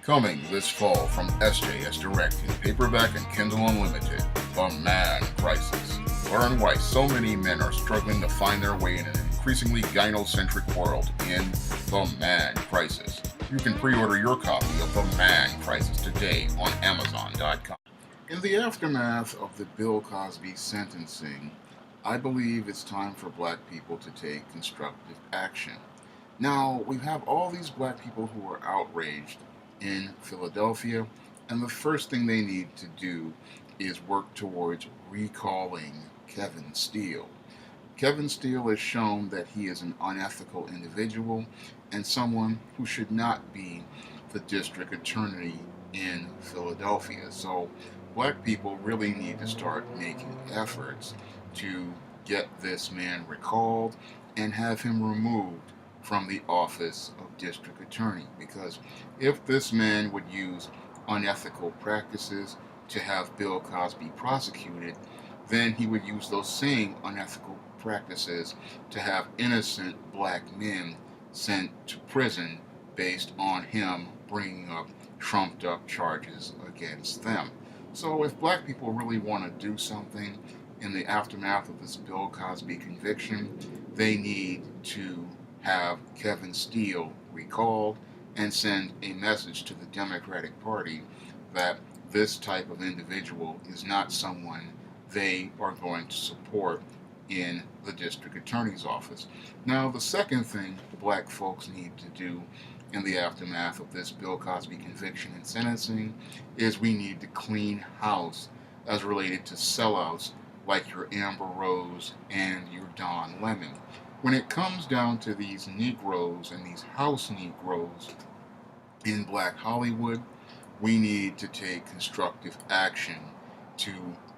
Coming this fall from SJS Direct in paperback and Kindle Unlimited, The Man Crisis. Learn why so many men are struggling to find their way in an increasingly gynocentric world in The Man Crisis. You can pre-order your copy of The Man Crisis today on Amazon.com. In the aftermath of the Bill Cosby sentencing, I believe it's time for black people to take constructive action. Now, we have all these black people who are outraged in Philadelphia, and the first thing they need to do is work towards recalling Kevin Steele. Kevin Steele has shown that he is an unethical individual and someone who should not be the district attorney in Philadelphia. So, black people really need to start making efforts to get this man recalled and have him removed from the office of district attorney, because if this man would use unethical practices to have Bill Cosby prosecuted, then he would use those same unethical practices to have innocent black men sent to prison based on him bringing up trumped up charges against them. So if black people really want to do something in the aftermath of this Bill Cosby conviction, they need to have Kevin Steele recalled and send a message to the Democratic Party that this type of individual is not someone they are going to support in the district attorney's office. Now, the second thing black folks need to do in the aftermath of this Bill Cosby conviction and sentencing is we need to clean house as related to sellouts like your Amber Rose and your Don Lemon. When it comes down to these Negroes and these house Negroes in black Hollywood, we need to take constructive action to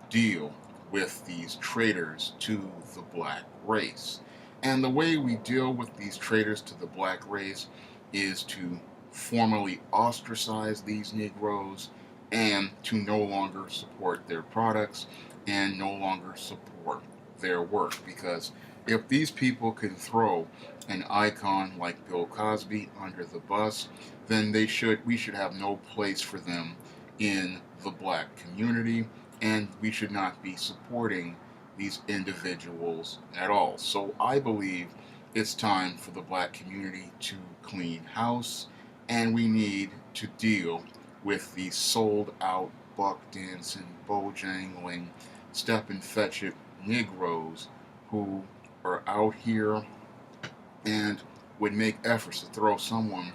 deal with these traitors to the black race. And the way we deal with these traitors to the black race is to formally ostracize these Negroes and to no longer support their products and no longer support their work. Because if these people can throw an icon like Bill Cosby under the bus, then we should have no place for them in the black community, and we should not be supporting these individuals at all. So I believe it's time for the black community to clean house, and we need to deal with these sold out, buck dancing, bojangling, step and fetch it Negroes who are out here and would make efforts to throw someone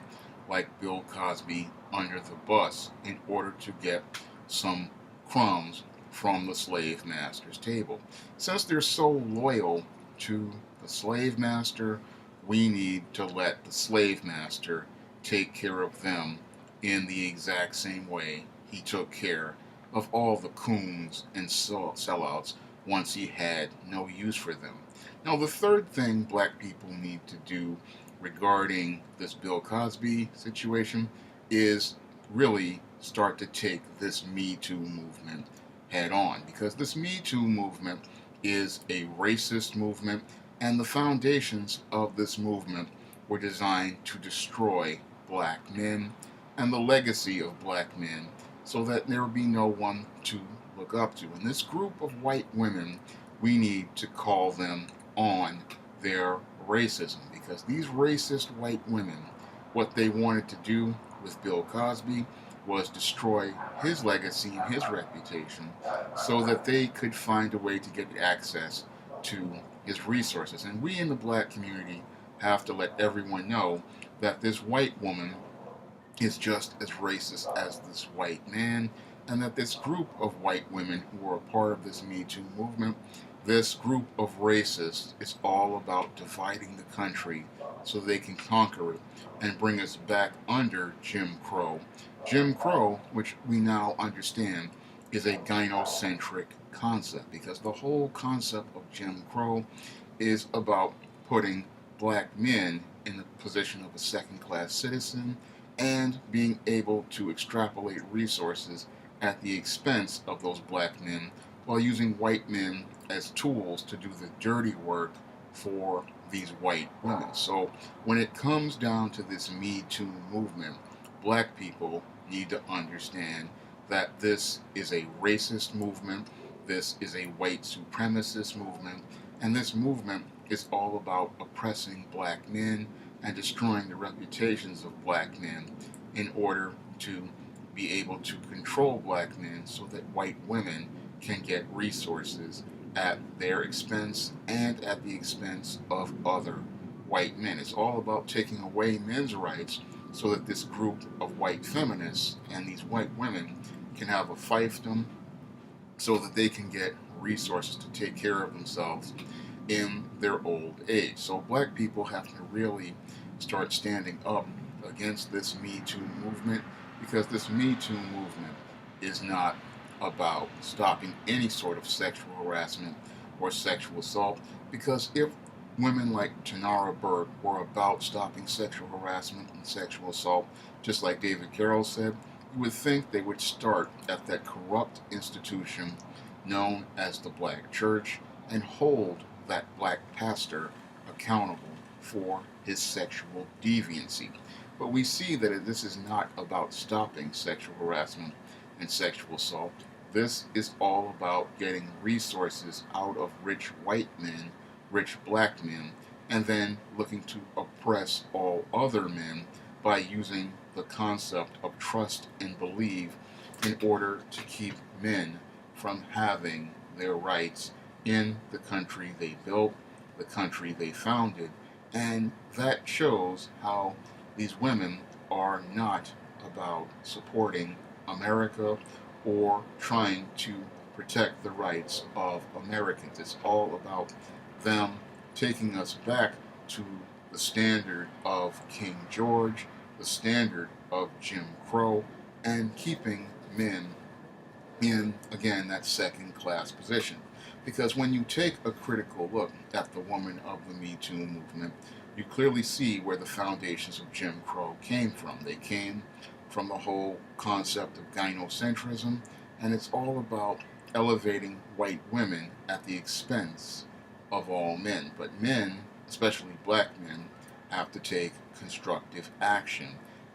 like Bill Cosby under the bus in order to get some crumbs from the slave master's table. Since they're so loyal to the slave master, we need to let the slave master take care of them in the exact same way he took care of all the coons and sellouts once he had no use for them. Now, the third thing black people need to do regarding this Bill Cosby situation is really start to take this Me Too movement head on, because this Me Too movement is a racist movement, and the foundations of this movement were designed to destroy black men and the legacy of black men so that there would be no one to look up to. And this group of white women, we need to call them on their racism, because these racist white women, what they wanted to do with Bill Cosby was destroy his legacy and his reputation so that they could find a way to get access to his resources. And we in the black community have to let everyone know that this white woman is just as racist as this white man, and that this group of white women who are a part of this Me Too movement, this group of racists, is all about dividing the country so they can conquer it and bring us back under Jim Crow. Jim Crow, which we now understand, is a gynocentric concept, because the whole concept of Jim Crow is about putting black men in the position of a second-class citizen and being able to extrapolate resources at the expense of those black men while using white men as tools to do the dirty work for these white women. So when it comes down to this Me Too movement, black people need to understand that this is a racist movement, this is a white supremacist movement, and this movement is all about oppressing black men and destroying the reputations of black men in order to be able to control black men so that white women can get resources at their expense and at the expense of other white men. It's all about taking away men's rights so that this group of white feminists and these white women can have a fiefdom so that they can get resources to take care of themselves in their old age. So black people have to really start standing up against this Me Too movement, because this Me Too movement is not about stopping any sort of sexual harassment or sexual assault, because if women like Tanara Burke were about stopping sexual harassment and sexual assault, just like David Carroll said, you would think they would start at that corrupt institution known as the Black Church and hold that black pastor accountable for his sexual deviancy. But we see that this is not about stopping sexual harassment and sexual assault. This is all about getting resources out of rich white men, rich black men, and then looking to oppress all other men by using the concept of trust and believe in order to keep men from having their rights in the country they built, the country they founded. And that shows how these women are not about supporting America or trying to protect the rights of Americans. It's all about them taking us back to the standard of King George, the standard of Jim Crow, and keeping men in, again, that second class position. Because when you take a critical look at the woman of the Me Too movement, you clearly see where the foundations of Jim Crow came from. They came from the whole concept of gynocentrism, and it's all about elevating white women at the expense of all men. But men, especially black men, have to take constructive action.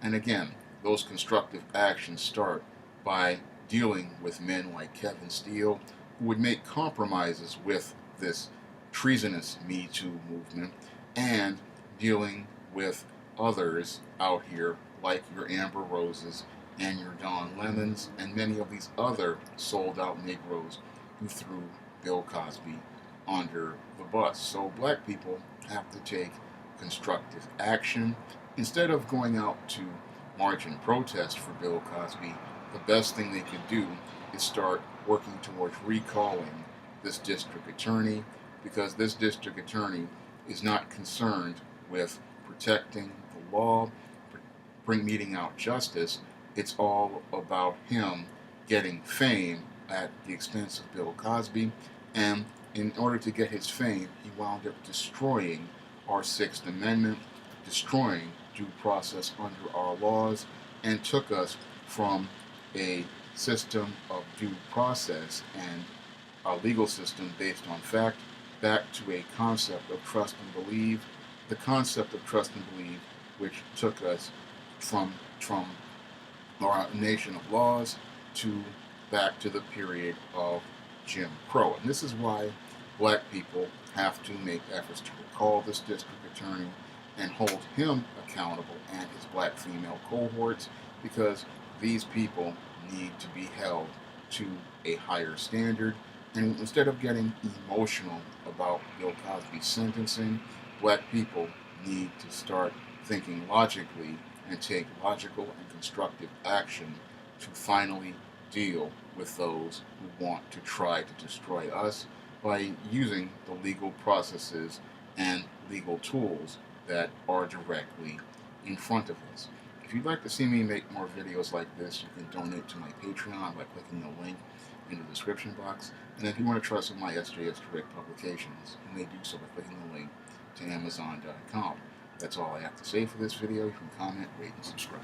And again, those constructive actions start by dealing with men like Kevin Steele, who would make compromises with this treasonous Me Too movement, and dealing with others out here like your Amber Roses and your Don Lemons and many of these other sold out Negroes who threw Bill Cosby under the bus. So black people have to take constructive action. Instead of going out to march and protest for Bill Cosby, the best thing they could do is start working towards recalling this district attorney, because this district attorney is not concerned with protecting the law, meting out justice. It's all about him getting fame at the expense of Bill Cosby, and in order to get his fame, he wound up destroying our Sixth Amendment, destroying due process under our laws, and took us from a system of due process and a legal system based on fact back to a concept of trust and believe. The concept of trust and believe, which took us from our nation of laws to back to the period of Jim Crow. And this is why black people have to make efforts to recall this district attorney and hold him accountable and his black female cohorts, because these people need to be held to a higher standard. And instead of getting emotional about Bill Cosby's sentencing, black people need to start thinking logically and take logical and constructive action to finally deal with those who want to try to destroy us by using the legal processes and legal tools that are directly in front of us. If you'd like to see me make more videos like this, you can donate to my Patreon by clicking the link in the description box. And if you want to try some of my SJS Direct publications, you may do so by clicking the link to Amazon.com. That's all I have to say for this video. You can comment, rate, and subscribe.